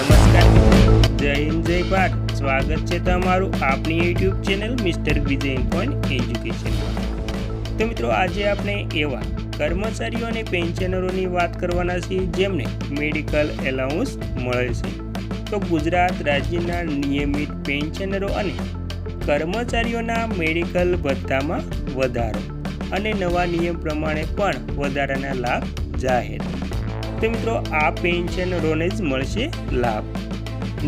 નમસ્કાર જય હિન્દ જય ભારત। સ્વાગત છે તમારું આપણી યુટ્યુબ ચેનલ મિસ્ટર વિજય પોઈન્ટ એજ્યુકેશનમાં। તો મિત્રો આજે આપણે એવા કર્મચારીઓ અને પેન્શનરોની વાત કરવાના છીએ જેમને મેડિકલ એલાઉન્સ મળે છે। તો ગુજરાત રાજ્યના નિયમિત પેન્શનરો અને કર્મચારીઓના મેડિકલ ભથ્થામાં વધારો અને નવા નિયમ પ્રમાણે પણ વધારાના લાભ જાહેર। તો મિત્રો આ પેન્શનરોને જ મળશે લાભ।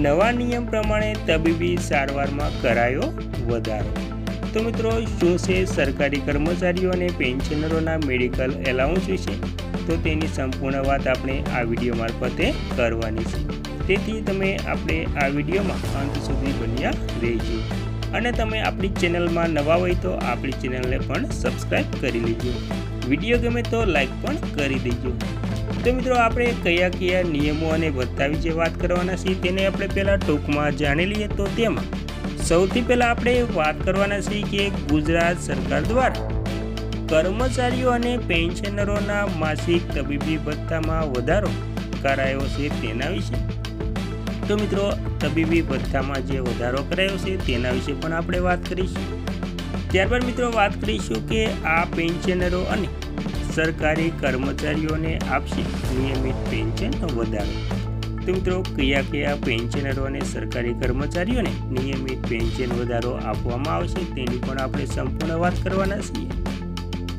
નવા નિયમ પ્રમાણે તબીબી સારવારમાં કરાયો વધારો। તો મિત્રો શું છે સરકારી કર્મચારીઓ અને પેન્શનરોના મેડિકલ એલાઉન્સ વિશે? તો તેની સંપૂર્ણ વાત આપણે આ વિડીયો મારફતે કરવાની છે, તેથી તમે આપણે આ વિડીયોમાં અંત સુધી બન્યા રહેજો। અને તમે આપણી ચેનલમાં નવા હોય તો આપણી ચેનલને પણ સબસ્ક્રાઈબ કરી લેજો। વિડીયો ગમે તો લાઈક પણ કરી દેજો। તો મિત્રો આપણે કયા કયા નિયમો અને ભથ્થા વિશે વાત કરવાના છીએ તેને આપણે પહેલાં ટૂંકમાં જાણી લઈએ। તો તેમાં સૌથી પહેલાં આપણે વાત કરવાના છીએ કે ગુજરાત સરકાર દ્વારા કર્મચારીઓ અને પેન્શનરોના માસિક તબીબી ભથ્થામાં વધારો કરાયો છે તેના વિશે। તો મિત્રો તબીબી ભથ્થામાં જે વધારો કરાયો છે તેના વિશે પણ આપણે વાત કરીશું। ત્યારબાદ મિત્રો વાત કરીશું કે આ પેન્શનરો અને સરકારી કર્મચારીઓને આપશે નિયમિત પેન્શન વધારો। તો મિત્રો કયા કયા પેન્શનરો અને સરકારી કર્મચારીઓને નિયમિત પેન્શન વધારો આપવામાં આવશે તેની પણ આપણે સંપૂર્ણ વાત કરવાના છીએ।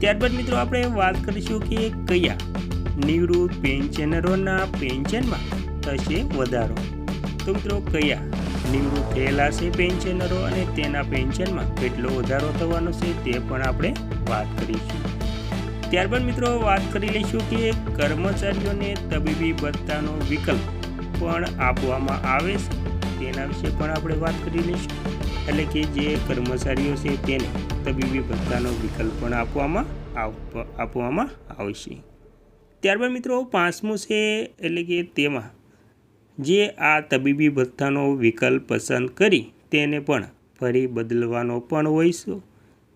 ત્યારબાદ મિત્રો આપણે વાત કરીશું કે કયા નિવૃત્ત પેન્શનરોના પેન્શનમાં થશે વધારો। તો મિત્રો કયા નિવૃત્ત થયેલા છે પેન્શનરો અને તેના પેન્શનમાં કેટલો વધારો થવાનો છે તે પણ આપણે વાત કરીશું। ત્યારબાદ મિત્રો વાત કરી લઈશું કે કર્મચારીઓને તબીબી ભથ્થાનો વિકલ્પ પણ આપવામાં આવે છે તેના વિશે પણ આપણે વાત કરી લઈશું। એટલે કે જે કર્મચારીઓ છે તેને તબીબી ભથ્થાનો વિકલ્પ પણ આપવામાં આવશે। ત્યારબાદ મિત્રો પાંચમું છે એટલે કે તેમાં જે આ તબીબી ભથ્થાનો વિકલ્પ પસંદ કરી તેને પણ ફરી બદલવાનો પણ હોય છે,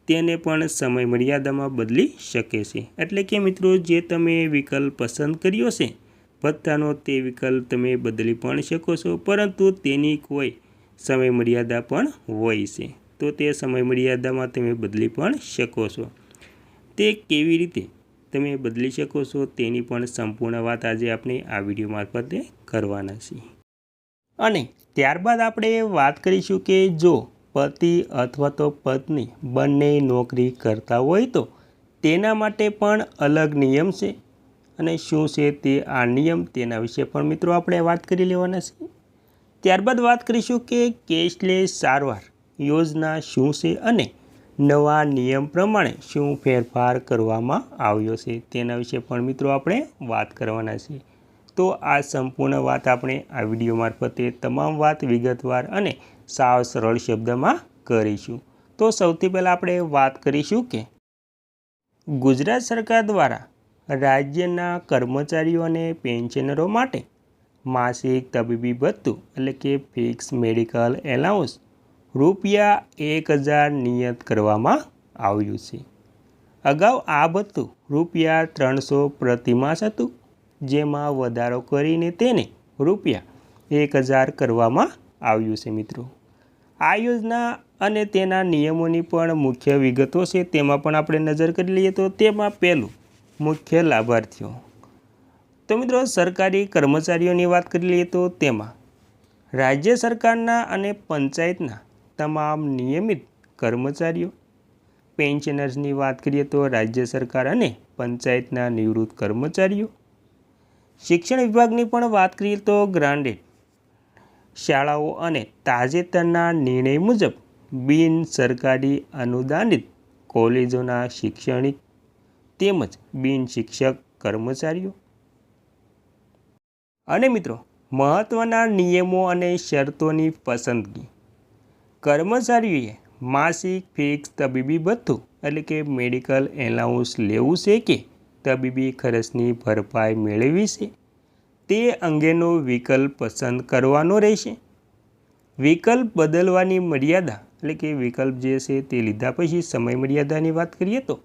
તેને પણ સમય મર્યાદામાં બદલી શકે છે। એટલે કે મિત્રો જે તમે વિકલ્પ પસંદ કર્યો છે ભથ્થાનો તે વિકલ્પ તમે બદલી પણ શકો છો, પરંતુ તેની કોઈ સમય મર્યાદા પણ હોય છે, તો તે સમય મર્યાદામાં તમે બદલી પણ શકો છો। તે કેવી રીતે તમે બદલી શકો છો તેની પણ સંપૂર્ણ વાત આજે આપણે આ વિડીયો મારફતે કરવાના છીએ। અને ત્યારબાદ આપણે વાત કરીશું કે જો પતિ અથવા તો પત્ની બંને નોકરી કરતા હોય તો તેના માટે પણ અલગ નિયમ છે, અને શું છે તે આ નિયમ તેના વિશે પણ મિત્રો આપણે વાત કરી લેવાના છીએ। ત્યારબાદ વાત કરીશું કે કેશલેસ સારવાર યોજના શું છે અને નવા નિયમ પ્રમાણે શું ફેરફાર કરવામાં આવ્યો છે તેના વિશે પણ મિત્રો આપણે વાત કરવાના છીએ। તો આ સંપૂર્ણ વાત આપણે આ વિડીયો મારફતે તમામ વાત વિગતવાર અને સાવ સરળ શબ્દમાં કરીશું। તો સૌથી પહેલાં આપણે વાત કરીશું કે ગુજરાત સરકાર દ્વારા રાજ્યના કર્મચારીઓ અને પેન્શનરો માટે માસિક તબીબી ભથ્થું એટલે કે ફિક્સ મેડિકલ એલાઉન્સ ₹1000 નિયત કરવામાં આવ્યું છે। અગાઉ આ ભથ્થું ₹300 પ્રતિમાસ હતું, જેમાં વધારો કરીને તેને ₹1000 કરવામાં આવ્યું છે। મિત્રો આ યોજના અને તેના નિયમોની પણ મુખ્ય વિગતો છે તેમાં પણ આપણે નજર કરી લઈએ। તો તેમાં પહેલું મુખ્ય લાભાર્થીઓ। તો મિત્રો સરકારી કર્મચારીઓની વાત કરી લઈએ તો તેમાં રાજ્ય સરકારના અને પંચાયતના તમામ નિયમિત કર્મચારીઓ। પેન્શનર્સની વાત કરીએ તો રાજ્ય સરકાર અને પંચાયતના નિવૃત્ત કર્મચારીઓ। શિક્ષણ વિભાગની પણ વાત કરીએ તો ગ્રાન્ટેડ શાળાઓ અને તાજેતરના નિર્ણય મુજબ બિન સરકારી અનુદાનિત કોલેજોના શૈક્ષણિક તેમજ બિન શિક્ષક કર્મચારીઓ। અને મિત્રો મહત્ત્વના નિયમો અને શરતોની પસંદગી। કર્મચારીઓએ માસિક ફિક્સ તબીબી ભથ્થું એટલે કે મેડિકલ એલાઉન્સ લેવું છે કે તબીબી ખર્ચની ભરપાઈ મેળવવી છે તે અંગેનો વિકલ્પ પસંદ કરવાનો રહેશે। વિકલ્પ બદલવાની મર્યાદા એટલે કે વિકલ્પ જે છે તે લીધા પછી સમય મર્યાદાની વાત કરીએ તો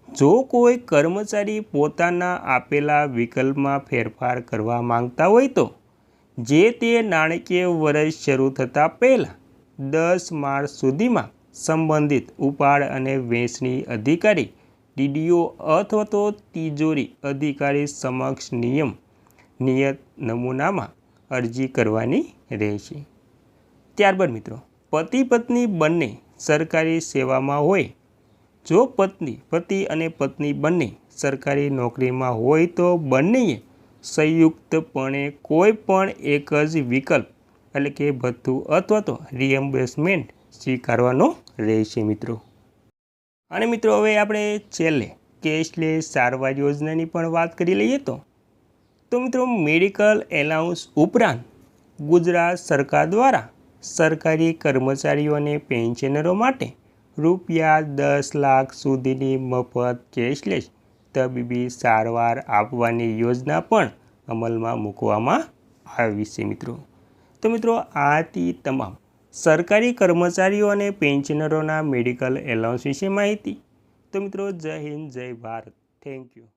જો કોઈ કર્મચારી પોતાના આપેલા વિકલ્પમાં ફેરફાર કરવા માંગતા હોય તો જે તે નાણાકીય વર્ષ શરૂ થતાં પહેલાં 10 માર્ચ સુધીમાં સંબંધિત ઉપાડ અને વહેંચણી અધિકારી DDO અથવા તો તિજોરી અધિકારી સમક્ષ નિયત નમૂનામાં અરજી કરવાની રહેશે। ત્યારબાદ મિત્રો પતિ પત્ની બંને સરકારી સેવામાં હોય, જો પતિ અને પત્ની બંને સરકારી નોકરીમાં હોય તો બંનેએ સંયુક્તપણે કોઈ પણ એક જ વિકલ્પ એટલે કે ભથ્થું અથવા તો રિએમ્બર્સમેન્ટ સ્વીકારવાનો રહેશે મિત્રો। અને મિત્રો હવે આપણે છેલ્લે કેશલેસ સારવાર યોજનાની પણ વાત કરી લઈએ તો મિત્રો મેડિકલ એલાઉન્સ ઉપરાંત ગુજરાત સરકાર દ્વારા સરકારી કર્મચારીઓ અને પેન્શનરો માટે રૂપિયા 10 લાખ સુધીની મફત કેશલેસ તબીબી સારવાર આપવાની યોજના પણ અમલમાં મૂકવામાં આવી છે મિત્રો। તો મિત્રો આથી તમામ સરકારી કર્મચારીઓ અને પેન્શનરોના મેડિકલ એલાઉન્સ વિશે માહિતી। તો મિત્રો જય હિન્દ જય ભારત, થેન્ક યુ।